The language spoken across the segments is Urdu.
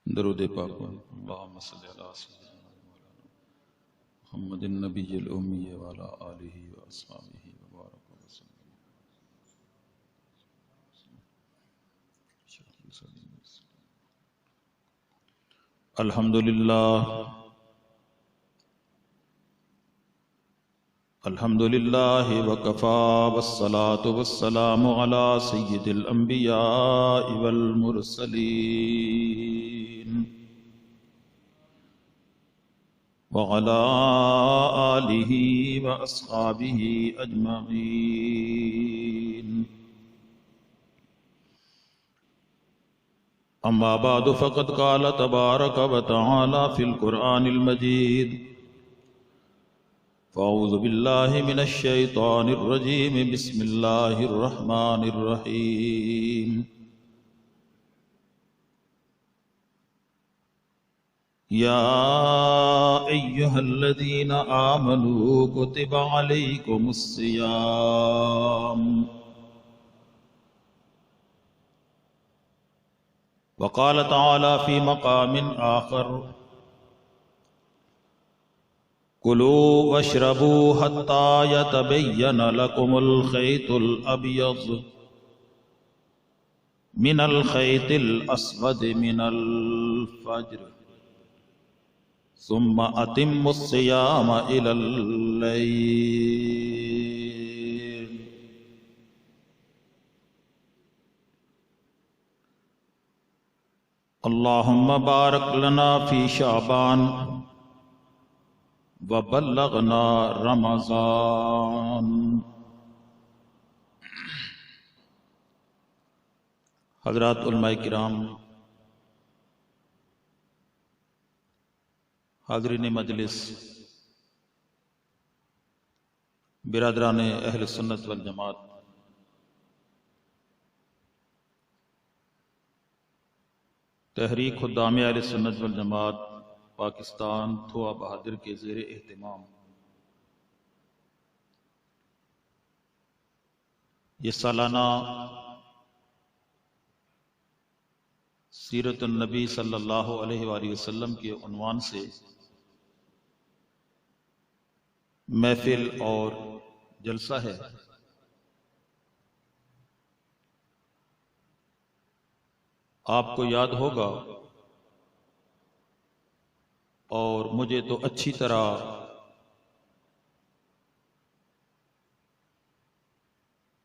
درود پاک اللہم صلی علی سیدنا محمد النبی الامی وعلی آلہ واصحابہ وبارک وسلم۔ الحمدللہ وکفا والصلاة والسلام علی سید الانبیاء والمرسلین وعلى آلہ واصحابہ اجمعین۔ اما بعد فقد قال تبارک وتعالی فی القرآن المجید فاعوذ باللہ من الشیطان الرجیم بسم اللہ الرحمن الرحیم۔ یا ایہا الذین آمنوا کتب علیکم الصیام وقال تعالی فی مقام آخر کلوا واشربوا حتی یتبین لکم الخیط الابیض من الخیط الاسود من الفجر ثم اتموا الصیام الی اللیل۔ اللہم بارک لنا فی شعبان وبلغنا رمضان۔ حضرات علماء کرام، حاضرین مجلس، برادران اہل سنت والجماعت، تحریک خدام اہل سنت والجماعت پاکستان تھوا بہادر کے زیر اہتمام یہ سالانہ سیرت النبی صلی اللہ علیہ وآلہ وسلم کے عنوان سے محفل اور جلسہ ہے۔ آپ کو یاد ہوگا اور مجھے تو اچھی طرح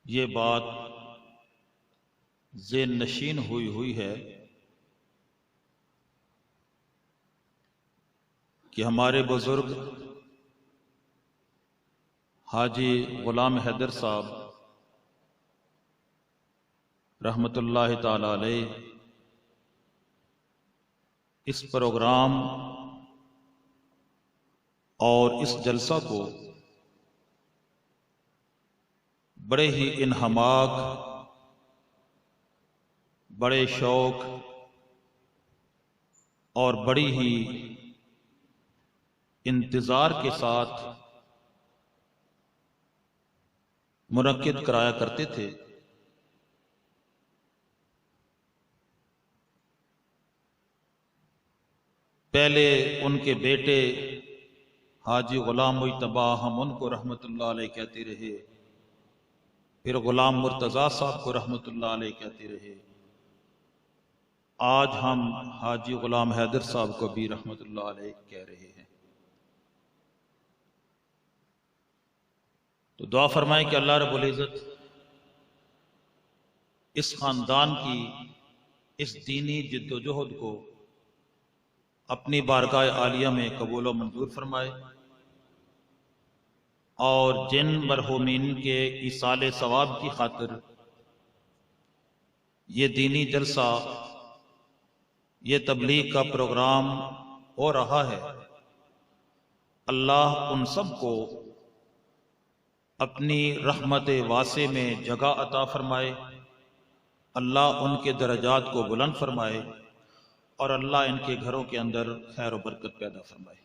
یہ بات ذہن نشین ہوئی ہے کہ ہمارے بزرگ حاجی غلام حیدر صاحب رحمت اللہ تعالی علیہ اس پروگرام اور اس جلسہ کو بڑے ہی انہماک، بڑے شوق اور بڑی ہی انتظار کے ساتھ منعقد کرایا کرتے تھے۔ پہلے ان کے بیٹے حاجی غلام مجتبیٰ، ہم ان کو رحمت اللہ علیہ کہتے رہے، پھر غلام مرتضیٰ صاحب کو رحمت اللہ علیہ کہتے رہے، آج ہم حاجی غلام حیدر صاحب کو بھی رحمت اللہ علیہ کہہ رہے ہیں۔ تو دعا فرمائیں کہ اللہ رب العزت اس خاندان کی اس دینی جد و جہد کو اپنی بارگاہ عالیہ میں قبول و منظور فرمائے، اور جن مرحومین کے ایصال ثواب کی خاطر یہ دینی جلسہ، یہ تبلیغ کا پروگرام ہو رہا ہے، اللہ ان سب کو اپنی رحمت واسع میں جگہ عطا فرمائے، اللہ ان کے درجات کو بلند فرمائے، اور اللہ ان کے گھروں کے اندر خیر و برکت پیدا فرمائے۔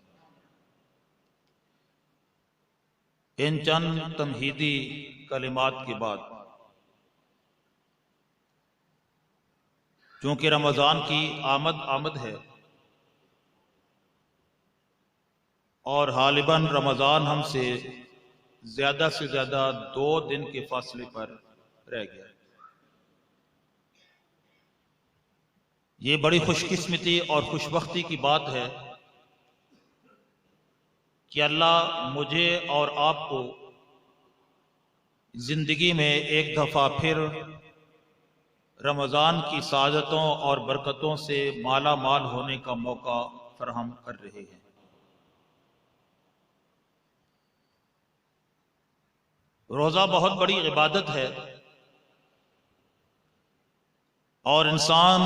ان چند تمہیدی کلمات کے بعد چونکہ رمضان کی آمد ہے اور غالباً رمضان ہم سے زیادہ 2 دن کے فاصلے پر رہ گیا۔ یہ بڑی خوش قسمتی اور خوش بختی کی بات ہے کہ اللہ مجھے اور آپ کو زندگی میں ایک دفعہ پھر رمضان کی سعادتوں اور برکتوں سے مالا مال ہونے کا موقع فراہم کر رہے ہیں۔ روزہ بہت بڑی عبادت ہے اور انسان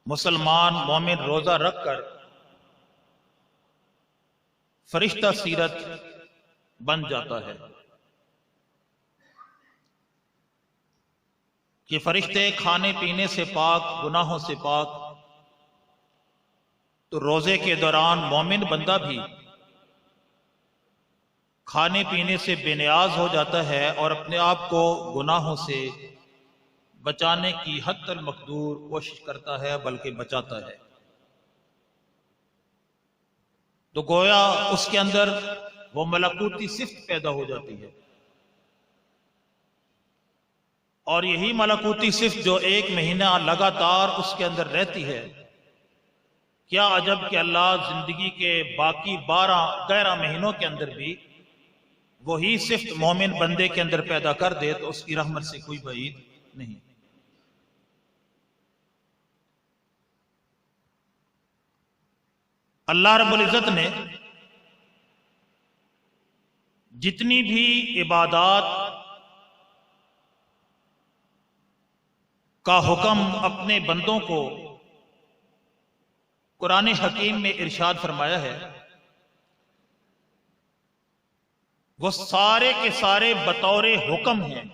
مسلمان مومن روزہ رکھ کر فرشتہ سیرت بن جاتا ہے کہ فرشتے کھانے پینے سے پاک، گناہوں سے پاک، تو روزے کے دوران مومن بندہ بھی کھانے پینے سے بے نیاز ہو جاتا ہے اور اپنے آپ کو گناہوں سے بچانے کی حد المقدور کوشش کرتا ہے، بلکہ بچاتا ہے۔ تو گویا اس کے اندر وہ ملکوتی صفت پیدا ہو جاتی ہے، اور یہی ملکوتی صفت جو 1 مہینہ لگاتار اس کے اندر رہتی ہے، کیا عجب کہ اللہ زندگی کے باقی 13 مہینوں کے اندر بھی وہی صفت مومن بندے کے اندر پیدا کر دے تو اس کی رحمت سے کوئی بعید نہیں۔ اللہ رب العزت نے جتنی بھی عبادات کا حکم اپنے بندوں کو قرآن حکیم میں ارشاد فرمایا ہے، وہ سارے کے سارے بطور حکم ہیں،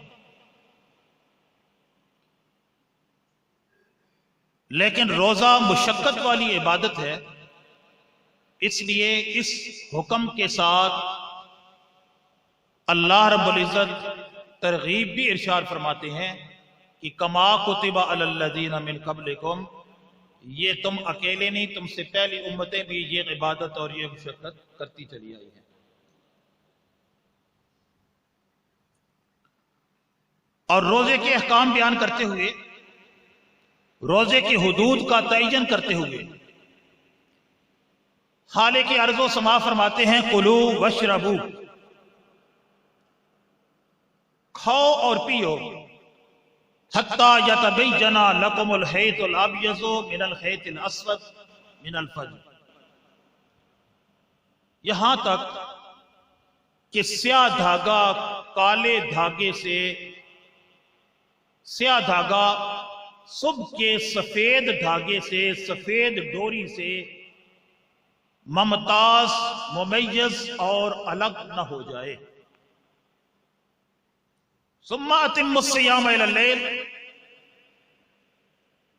لیکن روزہ مشقت والی عبادت ہے، اس لیے اس حکم کے ساتھ اللہ رب العزت ترغیب بھی ارشاد فرماتے ہیں کہ کما کتب علی الذین من قبلکم، یہ تم اکیلے نہیں، تم سے پہلی امتیں بھی یہ عبادت اور یہ مشقت کرتی چلی آئی ہیں۔ اور روزے کے احکام بیان کرتے ہوئے، روزے کی حدود کا تعین کرتے ہوئے خالق ارض و سما فرماتے ہیں کلوا واشربوا، کھاؤ اور پیو، حتی یتبین لکم الخیط الابیض من الخیط الاسود من الفجر، یہاں تک کہ سیاہ دھاگا کالے دھاگے سے، سیاہ دھاگا صبح کے سفید دھاگے سے، سفید ڈوری سے ممتاز، ممیز اور الگ نہ ہو جائے۔ ثم اتموا الصیام الی اللیل،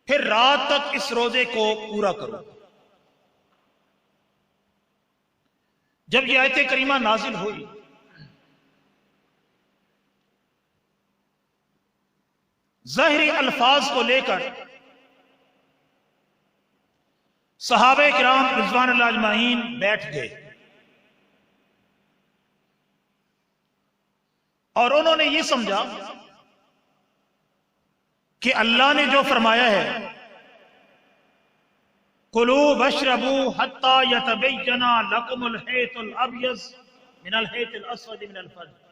پھر رات تک اس روزے کو پورا کرو۔ جب یہ آیت کریمہ نازل ہوئی ظاہری الفاظ کو لے کر صحابہ کرام رضوان اللہ اجمعین بیٹھ گئے اور انہوں نے یہ سمجھا کہ اللہ نے جو فرمایا ہے کلوا واشربوا حتی یتبین لکم الخیط الابیض من الخیط الاسود من الفجر،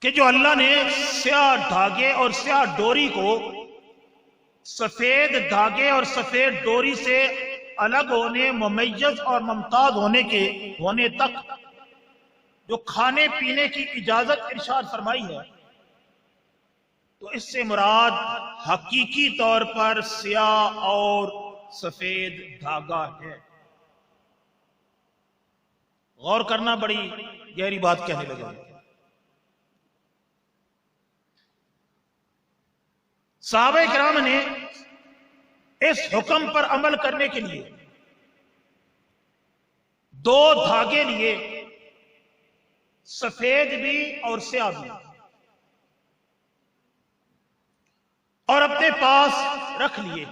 کہ جو اللہ نے سیاہ دھاگے اور سیاہ ڈوری کو سفید دھاگے اور سفید ڈوری سے الگ ہونے، ممیز اور ممتاز ہونے تک جو کھانے پینے کی اجازت ارشاد فرمائی ہے، تو اس سے مراد حقیقی طور پر سیاہ اور سفید دھاگا ہے۔ غور کرنا، بڑی گہری بات کہنے لگا۔ صحابہ کرام نے اس حکم پر عمل کرنے کے لیے 2 دھاگے لیے، سفید بھی اور سیاہ بھی۔ اور اپنے پاس رکھ لیے،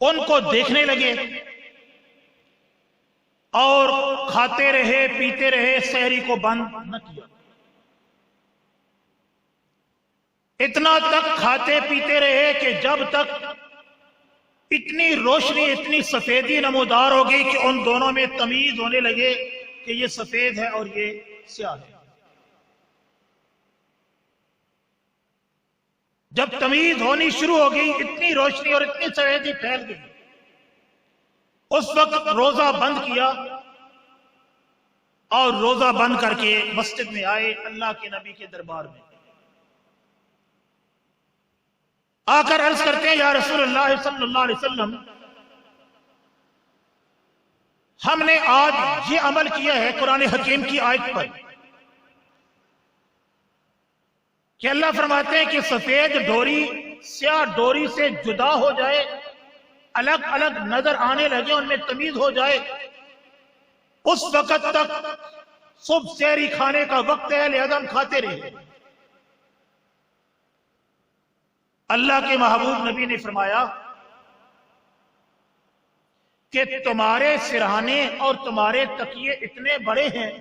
ان کو دیکھنے لگے اور کھاتے رہے پیتے رہے، سحری کو بند نہ کیا۔ اتنا تک کھاتے پیتے رہے کہ جب تک اتنی روشنی، اتنی سفیدی نمودار ہو گئی کہ ان دونوں میں تمیز ہونے لگے کہ یہ سفید ہے اور یہ سیاہ ہے۔ جب تمیز ہونی شروع ہو گئی، اتنی روشنی اور اتنی سفیدی پھیل گئی، اس وقت روزہ بند کیا اور روزہ بند کر کے مسجد میں آئے، اللہ کے نبی کے دربار میں آ کر عرض کرتے ہیں، یا رسول اللہ صلی اللہ علیہ وسلم، ہم نے آج یہ عمل کیا ہے قرآن حکیم کی آیت پر کہ اللہ فرماتے ہیں کہ سفید ڈوری سیاہ ڈوری سے جدا ہو جائے، الگ الگ نظر آنے لگے، ان میں تمیز ہو جائے، اس وقت تک صبح سحری کھانے کا وقت ہے، لہذا ہم کھاتے رہے۔ اللہ کے محبوب نبی نے فرمایا کہ تمہارے سرہانے اور تمہارے تکیے اتنے بڑے ہیں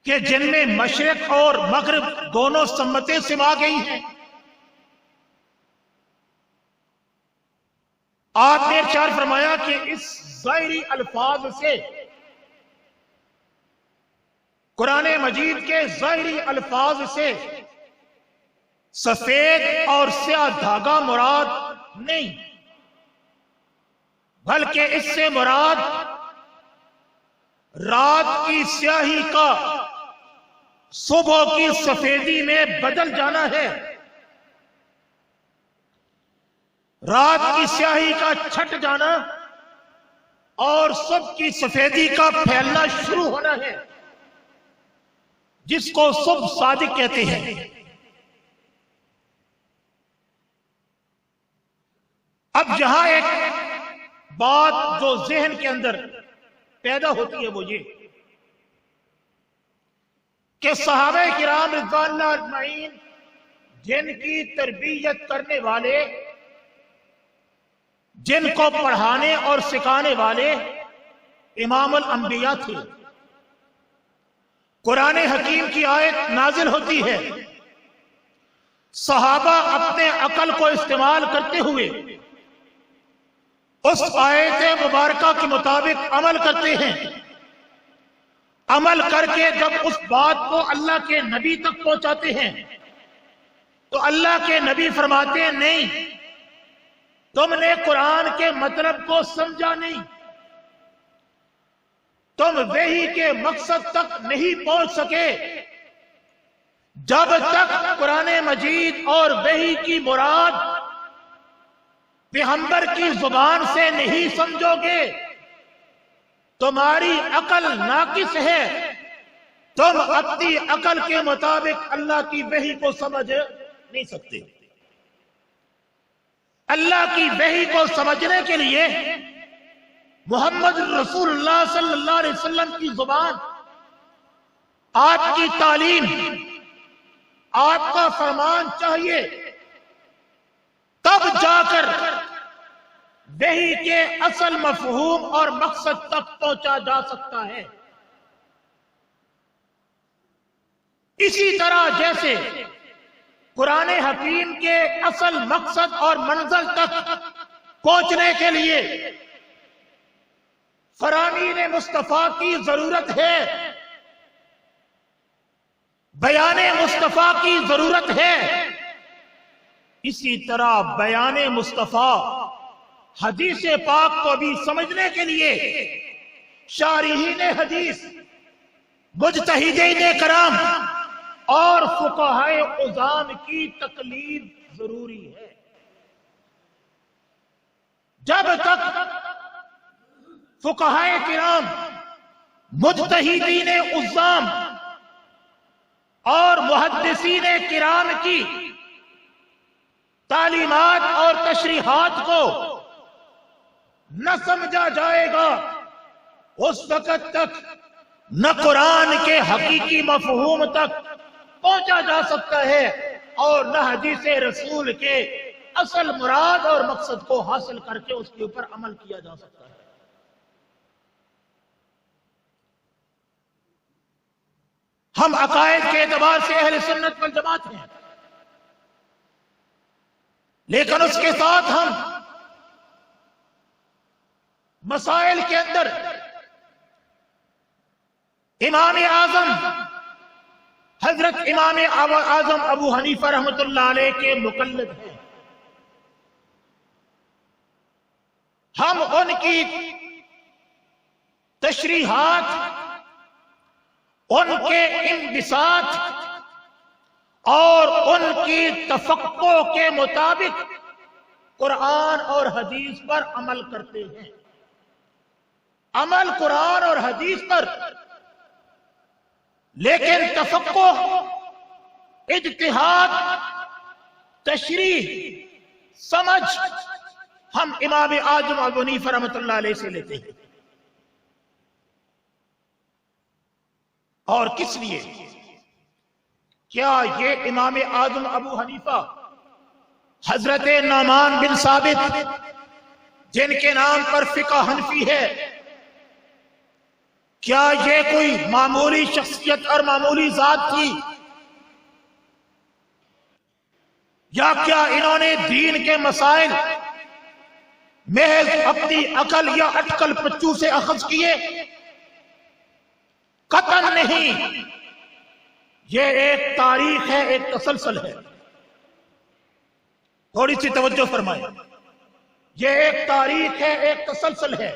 کہ جن میں مشرق اور مغرب دونوں سمتیں سما گئی ہیں۔ آپ نے ارشاد فرمایا کہ اس ظاہری الفاظ سے، قرآن مجید کے ظاہری الفاظ سے سفید اور سیاہ دھاگا مراد نہیں، بلکہ اس سے مراد رات کی سیاہی کا صبح کی سفیدی میں بدل جانا ہے، رات کی سیاہی کا چھٹ جانا اور صبح کی سفیدی کا پھیلنا شروع ہونا ہے، جس کو صبح صادق کہتے ہیں۔ اب جہاں ایک بات جو ذہن کے اندر پیدا ہوتی ہے وہ یہ کہ صحابہ کرام رضوان اللہ اجمعین، جن کی تربیت کرنے والے، جن کو پڑھانے اور سکھانے والے امام الانبیاء تھے، قرآن حکیم کی آیت نازل ہوتی ہے، صحابہ اپنے عقل کو استعمال کرتے ہوئے اس آیت مبارکہ کے مطابق عمل کرتے ہیں، عمل کر کے جب اس بات کو اللہ کے نبی تک پہنچاتے ہیں تو اللہ کے نبی فرماتے ہیں، نہیں، تم نے قرآن کے مطلب کو سمجھا نہیں، تم وحی کے مقصد تک نہیں پہنچ سکے، جب تک قرآن مجید اور وحی کی مراد پیغمبر کی زبان سے نہیں سمجھو گے، تمہاری عقل ناقص ہے، تم اپنی عقل کے مطابق اللہ کی وحی کو سمجھ نہیں سکتے۔ اللہ کی وحی کو سمجھنے کے لیے محمد رسول اللہ صلی اللہ علیہ وسلم کی زبان، آپ کی تعلیم، آپ کا فرمان چاہیے، تب جا کر وحی کے اصل مفہوم اور مقصد تک پہنچا جا سکتا ہے۔ اسی طرح جیسے قرآن حکیم کے اصل مقصد اور منزل تک پہنچنے کے لیے فرامین مصطفیٰ کی ضرورت ہے، بیان مصطفیٰ کی ضرورت ہے، اسی طرح بیان مصطفیٰ حدیث پاک کو بھی سمجھنے کے لیے شارحین حدیث، مجتہدین کرام اور فقہائے عظام کی تکلیف ضروری ہے۔ جب تک فقہائے کرام، مجتہدین عظام اور محدثین کرام کی تعلیمات اور تشریحات کو نہ سمجھا جائے گا، اس وقت تک نہ قرآن کے حقیقی مفہوم تک پہنچا جا سکتا ہے اور نہ حدیث رسول کے اصل مراد اور مقصد کو حاصل کر کے اس کے اوپر عمل کیا جا سکتا ہے۔ ہم عقائد کے اعتبار سے اہل سنت والجماعت ہیں، لیکن اس کے ساتھ ہم مسائل کے اندر امام اعظم حضرت امام اعظم ابو حنیفہ رحمۃ اللہ علیہ کے مقلد ہیں۔ ہم ان کی تشریحات، ان کے انبساط اور ان کی تفقع کے مطابق قرآن اور حدیث پر عمل کرتے ہیں۔ عمل قرآن اور حدیث پر، لیکن تفقع، اجتہاد، تشریح، سمجھ ہم امام اعظم ابو حنیفہ رحمۃ اللہ علیہ سے لیتے ہیں۔ اور کس لیے؟ کیا یہ امام اعظم ابو حنیفہ حضرت نعمان بن ثابت، جن کے نام پر فقہ حنفی ہے، کیا یہ کوئی معمولی شخصیت اور معمولی ذات تھی؟ یا کیا انہوں نے دین کے مسائل محض اپنی عقل یا اٹکل پچو سے اخذ کیے؟ قطعاً نہیں، یہ ایک تاریخ ہے، ایک تسلسل ہے۔ تھوڑی سی توجہ فرمائیں، یہ ایک تاریخ ہے، ایک تسلسل ہے۔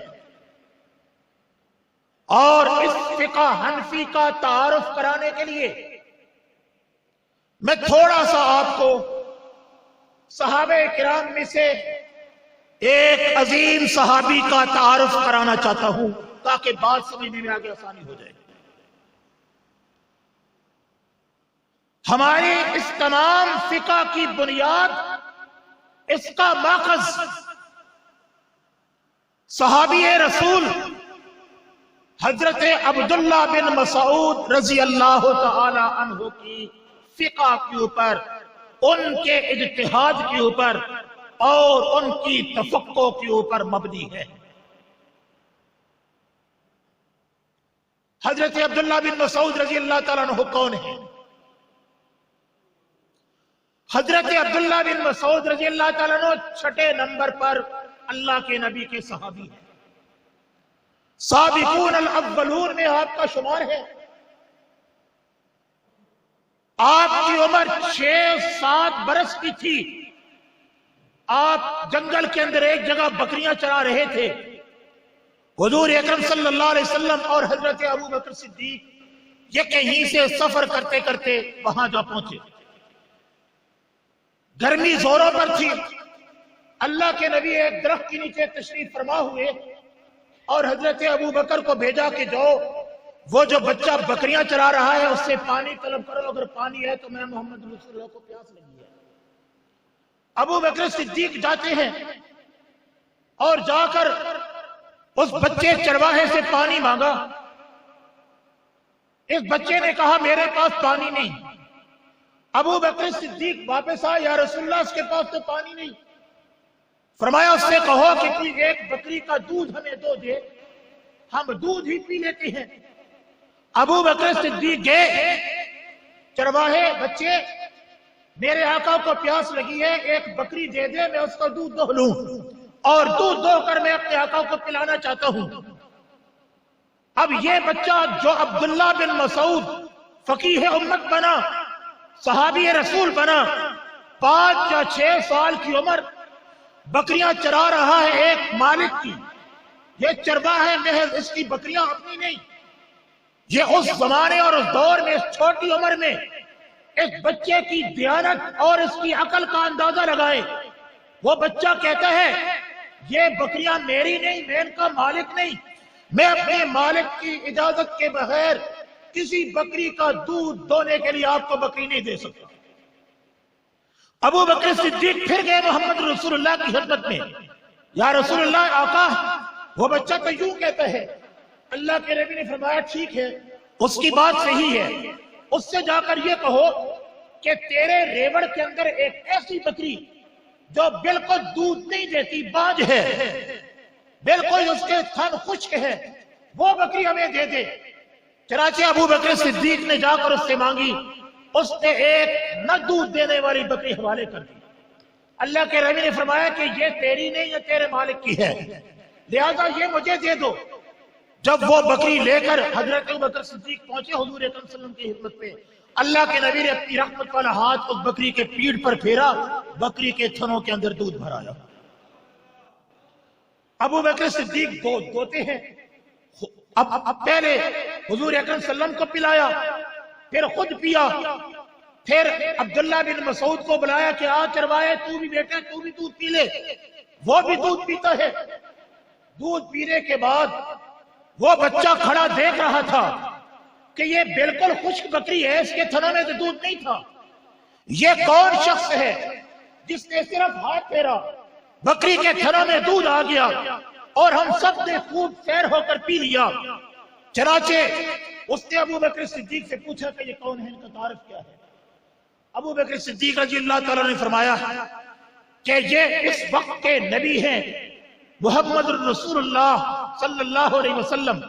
اور اس فقہ حنفی کا تعارف کرانے کے لیے میں تھوڑا سا آپ کو صحابہ کرام میں سے ایک عظیم صحابی کا تعارف کرانا چاہتا ہوں تاکہ بات سمجھنے میں آگے آسانی ہو جائے۔ ہماری اس تمام فقہ کی بنیاد، اس کا ماخذ صحابی رسول حضرت عبداللہ بن مسعود رضی اللہ تعالی عنہ کی فقہ کے اوپر، ان کے اجتہاد کے اوپر اور ان کی تفقع کے اوپر مبنی ہے۔ حضرت عبداللہ بن مسعود رضی اللہ تعالیٰ عنہ کون ہیں؟ حضرت عبداللہ بن مسعود رضی اللہ تعالیٰ عنہ 6 نمبر پر اللہ کے نبی کے صحابی ہیں۔ سابقون الاولون میں آپ کا شمار ہے۔ آپ کی عمر 6-7 برس کی تھی۔ آپ جنگل کے اندر ایک جگہ بکریاں چرا رہے تھے۔ حضور اکرم صلی اللہ علیہ وسلم اور حضرت ابو بکر صدیق یہ کہیں سے سفر کرتے کرتے وہاں جا پہنچے۔ گرمی زوروں پر تھی۔ اللہ کے نبی ایک درخت کے نیچے تشریف فرما ہوئے اور حضرت ابو بکر کو بھیجا کہ جاؤ، وہ جو بچہ بکریاں چرا رہا ہے اس سے پانی طلب کرو، اگر پانی ہے تو میں محمد رسول اللہ کو پیاس لگی ہے۔ ابو بکر صدیق جاتے ہیں اور جا کر اس بچے چرواہے سے پانی مانگا۔ اس بچے نے کہا میرے پاس پانی نہیں۔ ابو بکر صدیق واپس آئے، یا رسول اللہ اس کے پاس تو پانی نہیں۔ فرمایا اس سے کہو کہ کوئی ایک بکری کا دودھ ہمیں دو دے، ہم دودھ ہی پی لیتے ہیں۔ ابو بکر صدیق گئے، چرواہے بچے میرے آقا کو پیاس لگی ہے، ایک بکری دے دے، میں اس کا دودھ دو لوں اور دودھ دو کر میں اپنے آقا کو پلانا چاہتا ہوں۔ اب یہ بچہ جو عبداللہ بن مسعود فقیہ امت بنا، صحابی رسول بنا، 5 یا 6 سال کی عمر، بکریاں چرا رہا ہے ایک مالک کی۔ یہ چرواہ ہے محض، اس کی بکریاں اپنی نہیں۔ یہ اس زمانے اور اس دور میں، اس چھوٹی عمر میں اس بچے کی دیانت اور اس کی عقل کا اندازہ لگائے۔ وہ بچہ کہتا ہے یہ بکریاں میری نہیں، میں ان کا مالک نہیں، میں اپنے مالک کی اجازت کے بغیر کسی بکری کا دودھ دونے کے لیے آپ کو بکری نہیں دے سکتا۔ ابو بکر صدیق پھر گئے محمد رسول اللہ کی خدمت میں، یا رسول اللہ آقا وہ بچہ تو یوں کہتا ہے۔ اللہ کے نبی نے فرمایا ٹھیک ہے، اس کی بات صحیح ہے، اس سے جا کر یہ کہو کہ تیرے ریوڑ کے اندر ایک ایسی بکری جو بالکل دودھ نہیں دیتی، بانج ہے، بالکل اس کے تھن خشک ہے، وہ بکری ہمیں دے دے۔ چنانچہ ابو بکر صدیق نے جا کر اس سے مانگی، اس نے ایک نہ دودھ دینے والی بکری حوالے کر دی۔ اللہ کے نبی نے فرمایا کہ یہ تیری نہیں، یہ تیرے مالک کی ہے، لہذا یہ مجھے دے دو۔ جب وہ بکری لے کر حضرت ابو بکر صدیق پہنچے حضور اکرم صلی اللہ علیہ وسلم کی خدمت میں، اللہ کے نبی نے اپنی رحمت والا ہاتھ اس بکری کے پیٹھ پر پھیرا، بکری کے تھنوں کے اندر دودھ بھر آیا۔ ابو بکر صدیق دوتے ہیں، اب پہلے حضور اکرم صلی اللہ علیہ وسلم کو پلایا، پھر خود پیا، پھر عبداللہ بن مسعود کو بلایا کہ آ چروائے تو بھی بیٹا تو بھی دودھ پی لے۔ وہ بھی دودھ پیتا ہے۔ دودھ پینے کے بعد وہ بچہ کھڑا دیکھ رہا تھا کہ یہ بالکل خشک بکری ہے، اس کے تھنوں میں تو دودھ نہیں تھا۔ یہ کون شخص ہے جس نے صرف ہاتھ پھیرا، بکری کے تھنوں میں دودھ آ گیا اور ہم سب نے خوب سیر ہو کر پی لیا۔ چنانچہ اس نے ابو بکر صدیق سے پوچھا کہ یہ کون ہے، ان کا تعارف کیا ہے؟ ابو بکر صدیق رضی اللہ تعالیٰ نے فرمایا کہ یہ اس وقت کے نبی ہیں، محمد رسول اللہ صلی اللہ علیہ وسلم۔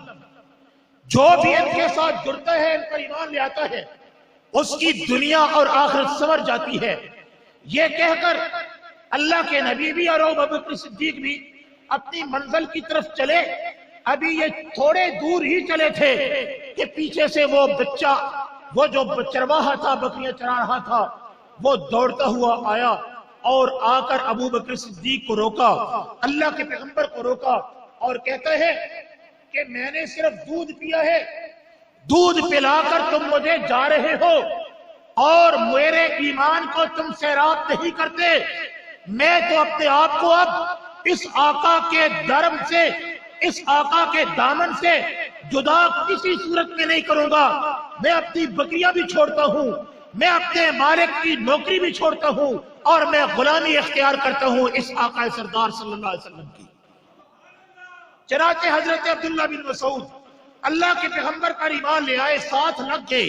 جو بھی ان کے ساتھ جڑتا ہے، ان پر ایمان لے آتا ہے، اس کی دنیا اور آخرت سنور جاتی ہے۔ یہ کہہ کر اللہ کے نبی بھی اور ابو بکر صدیق بھی اپنی منزل کی طرف چلے۔ ابھی یہ تھوڑے دور ہی چلے تھے کہ پیچھے سے وہ بچہ، وہ جو چرواہا تھا، بکریاں چرا رہا تھا، وہ دوڑتا ہوا آیا اور آ کر ابو بکر صدیق کو روکا، اللہ کے پیغمبر کو روکا اور کہتا ہے کہ میں نے صرف دودھ پیا ہے، دودھ پلا کر تم مجھے جا رہے ہو اور میرے ایمان کو تم سیراب نہیں کرتے۔ میں تو اپنے آپ کو اب اس آقا کے درم سے، اس آقا کے دامن سے جدا کسی صورت میں نہیں کروں گا۔ میں اپنی بکریاں بھی چھوڑتا ہوں، میں اپنے مالک کی نوکری بھی چھوڑتا ہوں اور میں غلامی اختیار کرتا ہوں اس آقا سردار صلی اللہ علیہ وسلم کی۔ چنانچہ حضرت عبداللہ بن مسعود اللہ کے پیغمبر کا ایمان لے آئے، ساتھ لگ گئے،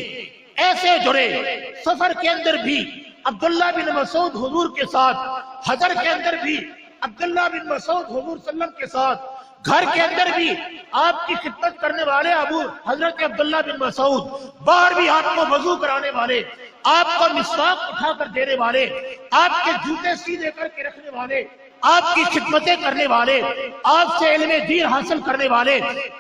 ایسے جڑے۔ سفر کے اندر بھی عبداللہ بن مسعود حضور کے ساتھ، حضر کے اندر بھی عبداللہ بن مسعود حضور صلی اللہ علیہ وسلم کے ساتھ، گھر کے اندر بھی آپ کی خدمت کرنے والے حضرت عبداللہ بن مسعود، باہر بھی آپ کو وضو کرانے والے، آپ کو مسواک اٹھا کر دینے والے، آپ کے جوتے سیدھے کر کے رکھنے والے، آپ کی خدمتیں کرنے والے، آپ سے علم دین حاصل کرنے والے،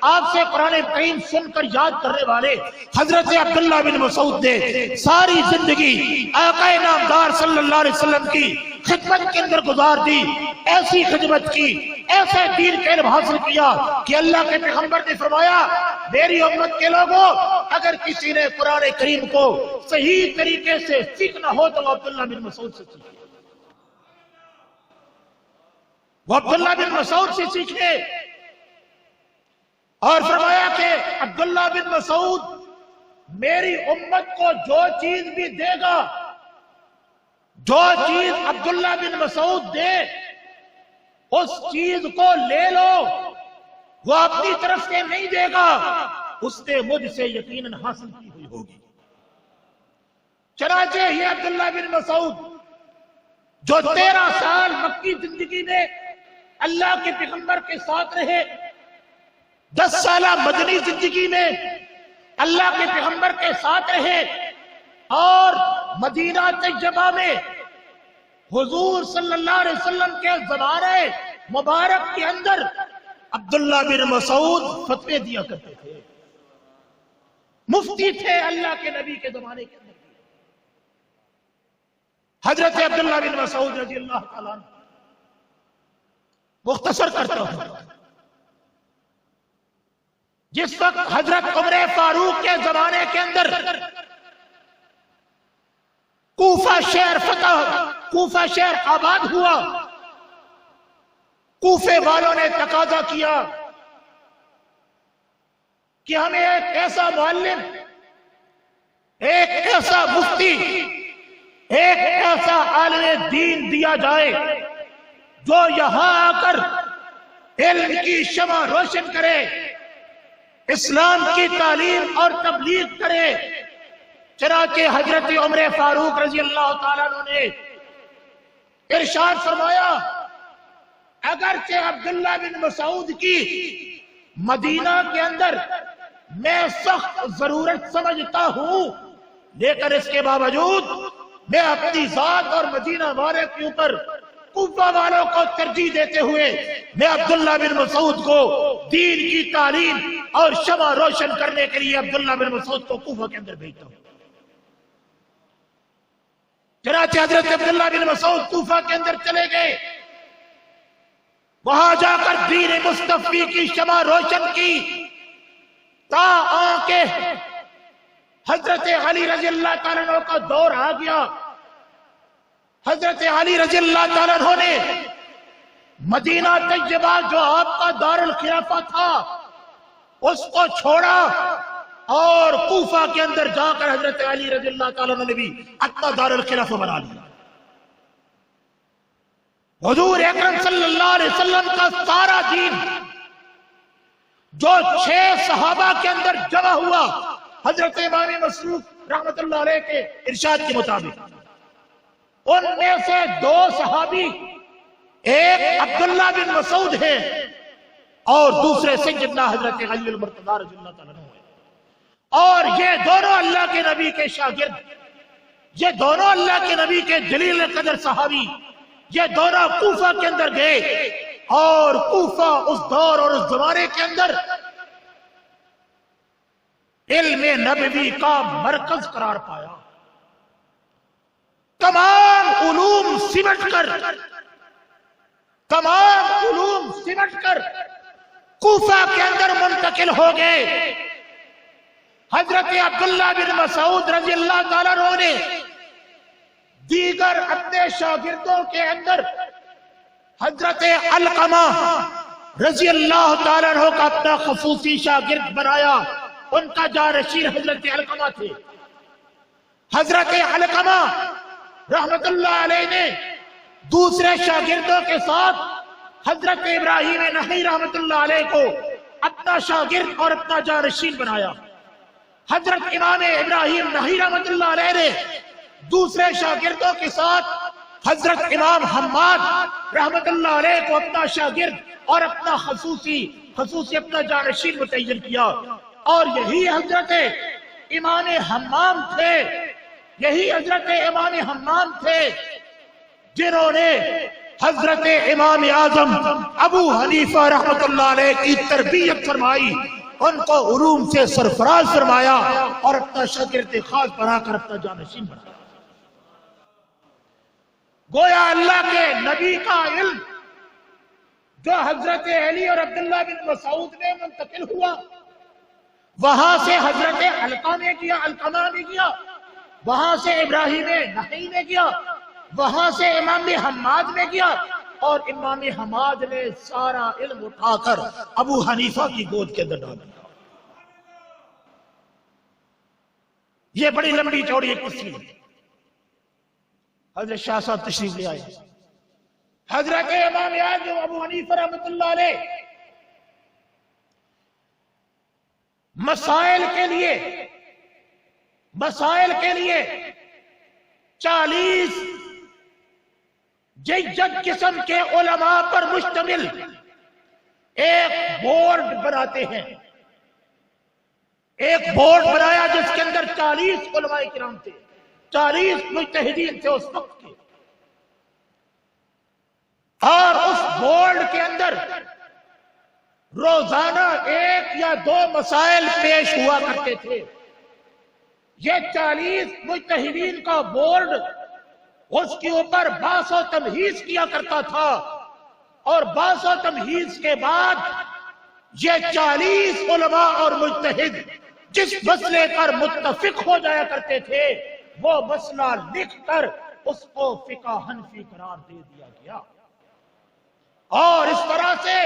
آپ سے قرآن کریم سن کر یاد کرنے والے حضرت عبداللہ بن مسعود نے ساری زندگی آقا نامدار صلی اللہ علیہ وسلم کی خدمت کے اندر گزار دی، ایسی خدمت کی، ایسے دین کا علم حاصل کیا کہ اللہ کے پیغمبر نے فرمایا میری امت کے لوگوں اگر کسی نے قرآن کریم کو صحیح طریقے سے سیکھنا ہو تو عبداللہ بن مسعود سے سیکھے، وہ عبداللہ بن مسعود سے سیکھے۔ اور فرمایا کہ عبداللہ بن مسعود میری امت کو جو چیز بھی دے گا، جو چیز عبداللہ بن مسعود دے اس چیز کو لے لو، وہ اپنی طرف سے نہیں دے گا، اس نے مجھ سے یقیناً حاصل کی ہوئی ہوگی۔ چنانچہ یہ عبداللہ بن مسعود جو 13 سال مکی زندگی میں اللہ کے پیغمبر کے ساتھ رہے، 10 سالہ مدنی زندگی میں اللہ کے پیغمبر کے ساتھ رہے، اور مدینہ طیبہ میں حضور صلی اللہ علیہ وسلم کے زمانے مبارک کے اندر عبداللہ بن مسعود فتوے دیا کرتے تھے، مفتی تھے اللہ کے نبی کے زمانے کے اندر۔ حضرت عبداللہ بن مسعود رضی اللہ تعالیٰ عنہ، مختصر کرتا ہوں، جس وقت حضرت عمر فاروق کے زمانے کے اندر کوفہ شہر فتح، کوفہ شہر آباد ہوا، کوفے والوں نے تقاضا کیا کہ ہمیں ایک ایسا معلم، ایک ایسا مفتی، ایک ایسا عالم دین دیا جائے جو یہاں آ کر علم کی شمع روشن کرے، اسلام کی تعلیم اور تبلیغ کرے، چنانچہ حضرت عمر فاروق رضی اللہ تعالیٰ عنہ نے ارشاد فرمایا اگرچہ عبداللہ بن مسعود کی مدینہ کے اندر میں سخت ضرورت سمجھتا ہوں، لیکن اس کے باوجود میں اپنی ذات اور مدینہ والے کے اوپر کوفہ والوں کو ترجیح دیتے ہوئے میں عبداللہ بن مسعود کو دین کی تعلیم اور شمع روشن کرنے کے لیے عبداللہ بن مسعود کو کوفہ کے اندر بھیجتا ہوں۔ چنانچہ حضرت عبداللہ بن مسعود کوفہ کے اندر چلے گئے، وہاں جا کر دین مصطفی کی شمع روشن کی، تا آنکہ حضرت علی رضی اللہ تعالیٰ عنہ کا دور آ گیا۔ حضرت علی رضی اللہ تعالیٰ عنہ نے مدینہ طیبہ جو آپ کا دارالخلافہ تھا اس کو چھوڑا اور کوفہ کے اندر جا کر حضرت علی رضی اللہ تعالیٰ عنہ نے بھی اپنا دارالخلافہ بنا لیا۔ حضور اکرم صلی اللہ علیہ وسلم کا سارا دین جو 6 صحابہ کے اندر جمع ہوا حضرت امام مسعود رحمت اللہ علیہ کے ارشاد کے مطابق، ان میں سے 2 صحابی، ایک عبداللہ بن مسعود ہیں اور دوسرے سیدنا حضرت علی المرتضی رضی اللہ تعالیٰ عنہ ہیں، اور یہ دونوں اللہ کے نبی کے شاگرد، یہ دونوں اللہ کے نبی کے جلیل قدر صحابی، یہ دونوں کوفہ کے اندر گئے، اور کوفہ اس دور اور اس زمانے کے اندر علم نبوی کا مرکز قرار پایا۔ تمام علوم سمٹ کر کوفہ کے اندر منتقل ہو گئے۔ حضرت عبداللہ بن مسعود رضی اللہ تعالیٰ عنہ نے دیگر اپنے شاگردوں کے اندر حضرت علقمہ رضی اللہ تعالیٰ عنہ کا اپنا خصوصی شاگرد بنایا، ان کا جانشین حضرت علقمہ تھے۔ حضرت علقمہ رحمت اللہ علیہ نے دوسرے شاگردوں کے ساتھ حضرت ابراہیم نحی رحمت اللہ علیہ کو اپنا شاگرد اور اپنا جانشین بنایا۔ حضرت امام ابراہیم نحی رحمت اللہ علیہ نے دوسرے شاگردوں کے ساتھ حضرت امام حماد رحمت اللہ علیہ کو اپنا شاگرد اور اپنا خصوصی اپنا جانشین متعین کیا، اور یہی حضرت امام حمام تھے جنہوں نے حضرت امام اعظم ابو حنیفہ رحمت اللہ علیہ کی تربیت فرمائی، ان کو علوم سے سرفراز فرمایا اور اپنا شاگرد خاص بنا کر اپنا جانشین بنایا۔ گویا اللہ کے نبی کا علم جو حضرت علی اور عبداللہ بن مسعود میں منتقل ہوا، وہاں سے حضرت علقمہ نے کیا، وہاں سے ابراہیم نحی نے کیا، وہاں سے امام حماد نے کیا، اور امام حماد نے سارا علم اٹھا کر ابو حنیفہ کی گود کے اندر ڈال دیا۔ یہ بڑی لمبی چوڑی ایک قصہ ہے۔ حضرت شاہ صاحب تشریف لے آئے۔ حضرت امام اعظم ابو حنیفہ رحمت اللہ علیہ مسائل کے لیے 40 جید قسم کے علماء پر مشتمل ایک بورڈ بناتے ہیں، ایک بورڈ بنایا جس کے اندر 40 علماء کرام تھے، 40 مجتہدین تھے اس وقت کے، اور اس بورڈ کے اندر روزانہ 1 یا 2 مسائل پیش ہوا کرتے تھے۔ یہ 40 مجتہدین کا بورڈ اس کے اوپر بحث و تمہیز کیا کرتا تھا، اور بحث و تمہیز کے بعد یہ 40 علماء اور مجتہد جس مسئلے پر متفق ہو جایا کرتے تھے وہ مسئلہ لکھ کر اس کو فقہ حنفی قرار دے دیا گیا، اور اس طرح سے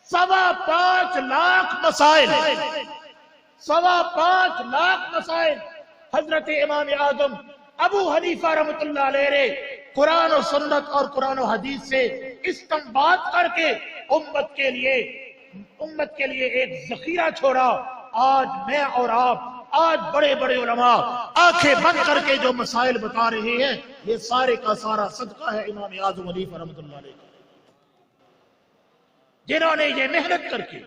5.25 لاکھ مسائل حضرت امام اعظم ابو حنیفہ رحمت اللہ علیہ نے قرآن و سنت اور قرآن و حدیث سے استنباط کر کے امت کے لیے ایک ذخیرہ چھوڑا۔ آج میں اور آپ، آج بڑے بڑے علماء آنکھیں بند کر کے جو مسائل بتا رہے ہیں، یہ سارے کا سارا صدقہ ہے امام اعظم حنیفہ رحمۃ اللہ علیہ کا، جنہوں نے یہ محنت کر کے،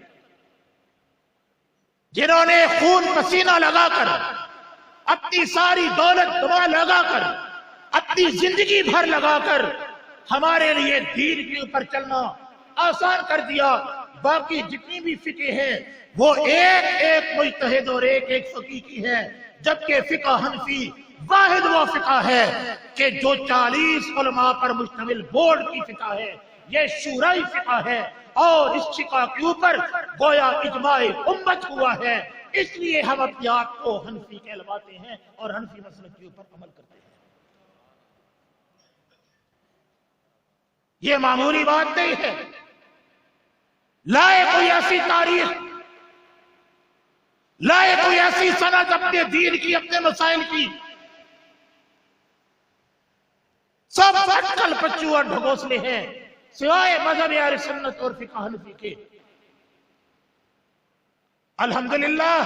جنہوں نے خون پسینہ لگا کر، اپنی ساری دولت دما لگا کر، اپنی زندگی بھر لگا کر ہمارے لیے دین کے اوپر چلنا آسان کر دیا۔ باقی جتنی بھی فقہ ہیں وہ ایک ایک مجتہد اور ایک ایک فقیہ کی ہے، جبکہ فقہ حنفی واحد وہ فقہ ہے کہ جو 40 علماء پر مشتمل بورڈ کی فقہ ہے، یہ شورائی فقہ ہے، اور اس فقہ کے اوپر گویا اجماع امت ہوا ہے۔ اس لیے ہم اپنے آپ کو حنفی کہلواتے ہیں اور حنفی مسلک کے اوپر عمل کرتے ہیں۔ یہ معمولی بات نہیں ہے، لائے کوئی ایسی تاریخ، لائے کوئی ایسی سند اپنے دین کی، اپنے مسائل کی، سب اٹکل پچو اور ڈھگوسلے ہیں سوائے مذہب اہل سنت اور فقہ حنفی کے۔ الحمدللہ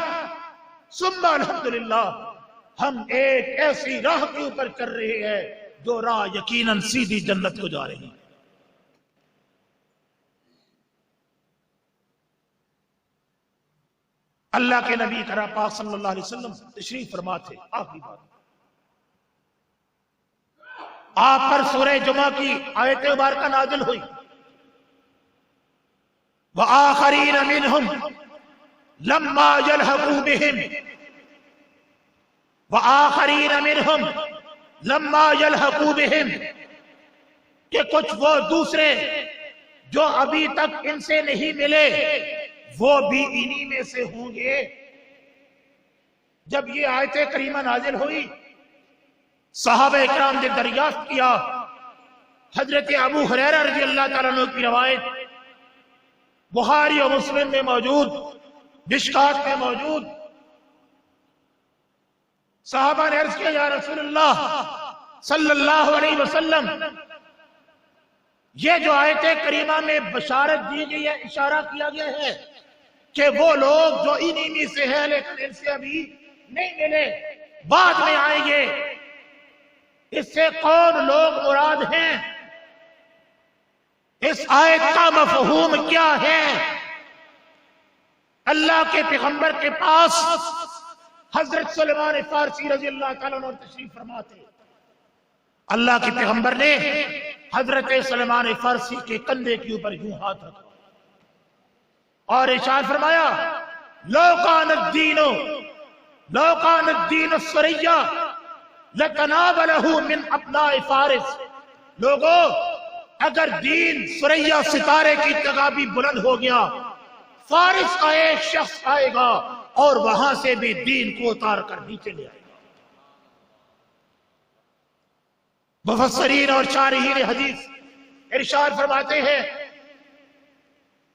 ثم الحمدللہ ہم ایک ایسی راہ کے اوپر چل رہے ہیں جو راہ یقیناً سیدھی جنت کو جا رہی ہے۔ اللہ کے نبی کریم پاک صلی اللہ علیہ وسلم تشریف فرما تھے، آخری بات، آپ پر سورہ جمعہ کی آیت مبارکہ نازل ہوئی، وآخرین منہم لما یلحقوا بہم، وآخرین منہم لما یلحقوا بہم، کہ کچھ وہ دوسرے جو ابھی تک ان سے نہیں ملے وہ بھی انہی میں سے ہوں گے۔ جب یہ آیت کریمہ نازل ہوئی، صحابہ اکرام نے دریافت کیا، حضرت ابو ہریرہ رضی اللہ تعالیٰ عنہ کی روایت بخاری و مسلم میں موجود، مشکات میں موجود، صحابہ نے عرض کیا یا رسول اللہ صلی اللہ علیہ وسلم، یہ جو آیت کریمہ میں بشارت دی گئی ہے، اشارہ کیا گیا ہے کہ وہ لوگ جو انہی میں سے ہیں لیکن ان سے ابھی نہیں ملے، بعد میں آئیں گے، اس سے کون لوگ مراد ہیں؟ اس آیت کا مفہوم کیا ہے؟ اللہ کے پیغمبر کے پاس حضرت سلیمان فارسی رضی اللہ تعالیٰ عنہ تشریف فرما تھے۔ اللہ کے پیغمبر نے حضرت سلیمان فارسی کے کندھے کے اوپر یوں ہاتھ رکھا اور ارشاد فرمایا لو کان الدین السریہ لتنابلہ من ابناء فارس، لوگوں اگر دین سریہ ستارے کی جگہ بھی بلند ہو گیا، فارس کا ایک شخص آئے گا اور وہاں سے بھی دین کو اتار کر نیچے لے آئے گا۔ مفسرین اور شارحین حدیث ارشاد فرماتے ہیں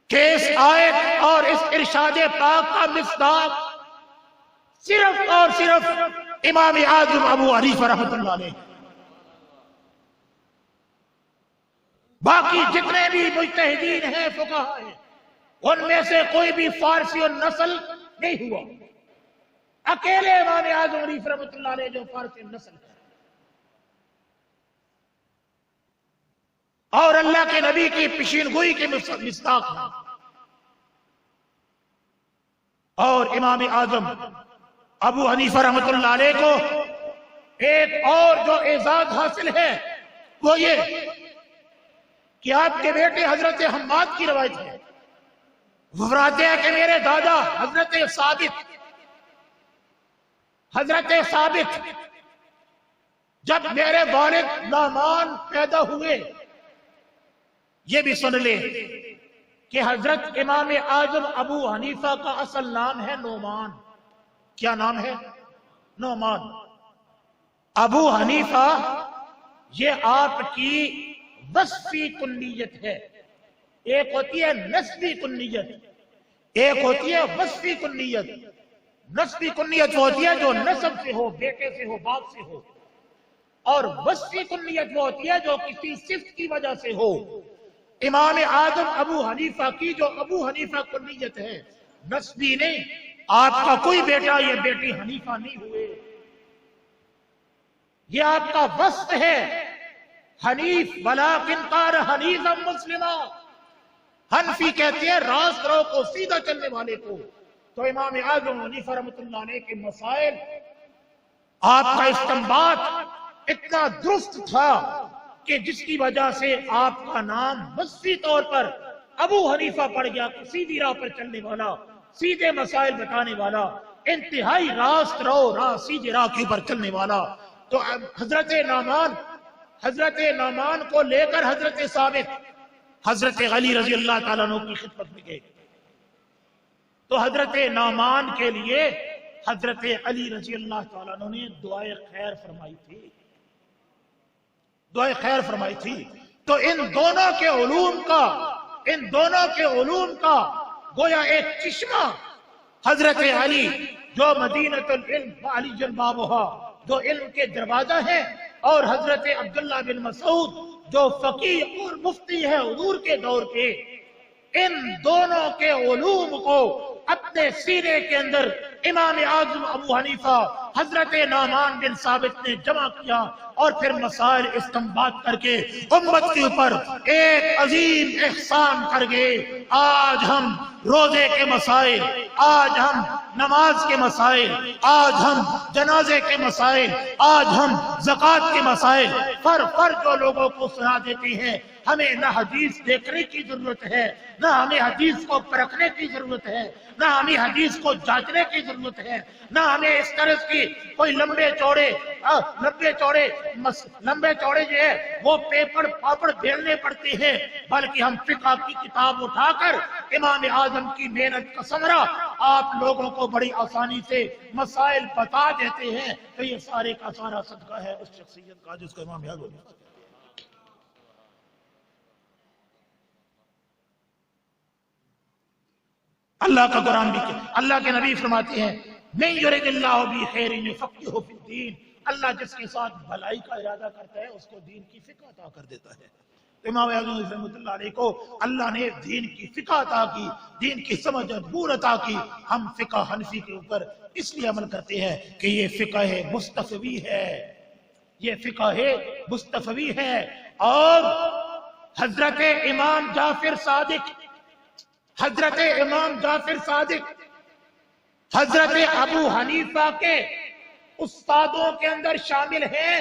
کہ اس آیت اور اس ارشاد پاک کا مصداق صرف اور صرف امام اعظم ابو حنیفہ رحمۃ اللہ علیہ، باقی جتنے بھی مجتہدین ہیں، فقہاء ہیں، ان میں سے کوئی بھی فارسی اور نسل نہیں ہوا، اکیلے امام اعظم حنیفہ رحمۃ اللہ علیہ جو فارسی نسل ہے۔ اور اللہ کے نبی کی پیشین گوئی کے مصداق ہیں۔ اور امام اعظم ابو حنیفہ رحمۃ اللہ علیہ کو ایک اور جو اعزاز حاصل ہے وہ یہ کہ آپ کے بیٹے حضرت حماد کی روایت ہے، وہ فرماتے ہیں کہ میرے دادا حضرت ثابت جب میرے والد نعمان پیدا ہوئے، یہ بھی سن لے کہ حضرت امام اعظم ابو حنیفہ کا اصل نام ہے نعمان۔ کیا نام ہے؟ نعمان۔ ابو حنیفہ یہ آپ کی وصفی کنیت ہے، ایک ہوتی ہے نسبی کنیت، ایک ہوتی ہے وصفی کنیت۔ نسبی کنیت وہ ہوتی ہے جو نسب سے ہو، بیٹے سے ہو، باپ سے ہو، اور وصفی کنیت وہ ہوتی ہے جو کسی صفت کی وجہ سے ہو۔ امام اعظم ابو حنیفہ کی جو ابو حنیفہ کنیت ہے نسبی نہیں، آپ کا کوئی بیٹا یا بیٹی حنیفہ نہیں ہوئے، یہ آپ کا وصف ہے حنیف ولیکن کان حنیفا مسلما. حنفی کہتے ہیں راست رو کو سیدھا چلنے والے کو. تو امام اعظم حنیفہ رحمۃ اللہ علیہ کے مسائل، آپ کا استنباط اتنا درست تھا کہ جس کی وجہ سے آپ کا نام وصفی طور پر ابو حنیفہ پڑ گیا، سیدھی راہ پر چلنے والا، سیدھے مسائل بتانے والا، انتہائی راست راہ سیدھی راہ کے اوپر چلنے والا. تو حضرت نعمان کو لے کر حضرت ثابت حضرت علی رضی اللہ تعالیٰ عنہ کی خدمت میں گئے. تو حضرت نعمان کے لیے حضرت علی رضی اللہ تعالیٰ عنہ نے دعائے خیر فرمائی تھی، دعائے خیر فرمائی تھی. تو ان دونوں کے علوم کا گویا ایک چشمہ حضرت علی جو مدینۃ العلم علی جلبابھا جو علم کے دروازہ ہیں، اور حضرت عبداللہ بن مسعود جو فقیہ اور مفتی ہے حضور کے دور کے، ان دونوں کے علوم کو اپنے سینے کے اندر امام اعظم ابو حنیفہ حضرت نعمان بن ثابت نے جمع کیا، اور پھر مسائل استنباط کر کے امت کے اوپر ایک عظیم احسان کر گئے. آج ہم روزے کے مسائل، آج ہم نماز کے مسائل، آج ہم جنازے کے مسائل، آج ہم زکوٰۃ کے مسائل پر جو لوگوں کو سنا دیتے ہیں. ہمیں نہ حدیث دیکھنے کی ضرورت ہے، نہ ہمیں حدیث کو پرکھنے کی ضرورت ہے، نہ ہمیں حدیث کو جانچنے کی ضرورت ہے، نہ ہمیں اس طرح کی کوئی لمبے چوڑے جو ہے وہ پیپر پاپڑ بھیجنے پڑتے ہیں، بلکہ ہم فقہ کی کتاب اٹھا کر امام اعظم کی محنت کا ثمرہ آپ لوگوں کو بڑی آسانی سے مسائل بتا دیتے ہیں. تو یہ سارے کا سارا صدقہ ہے اس شخصیت کا جس کو امام اعظم. اللہ کا قرآن بھی اللہ کے نبی فرماتے ہیں من یرد اللہ بخیر یفقہہ فی الدین. اللہ جس کے ساتھ بھلائی کا ارادہ کرتا ہے اس کو دین کی فقہ عطا کر دیتا ہے. امام اعظم رحمۃ اللہ علیہ کو اللہ نے دین کی فقہ عطا کی، دین کی سمجھ اور نور عطا کی. ہم فقہ حنفی کے اوپر اس لیے عمل کرتے ہیں کہ یہ فقہ مصطفی ہے، یہ فقہ مصطفی ہے. اور حضرت امام جعفر صادق حضرت ابو حنیفہ کے استادوں کے اندر شامل ہیں.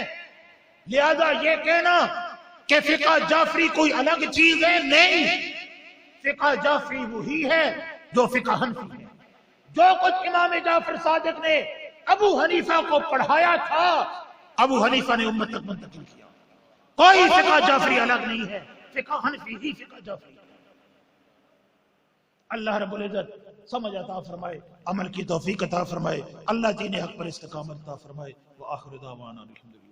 لہذا یہ کہنا کہ فقہ جعفری کوئی الگ چیز ہے، نہیں، فقہ جعفری وہی ہے جو فقہ حنفی ہے. جو کچھ امام جعفر صادق نے ابو حنیفہ کو پڑھایا تھا ابو حنیفہ نے امت تک منتقل کیا. کوئی فقہ جعفری الگ نہیں ہے، فقہ حنفی ہی فقہ جعفری. اللہ رب العزت سمجھ عطا فرمائے، عمل کی توفیق عطا فرمائے، اللہ دین حق پر استقامت عطا فرمائے. وآخر دعوانا الحمدللہ.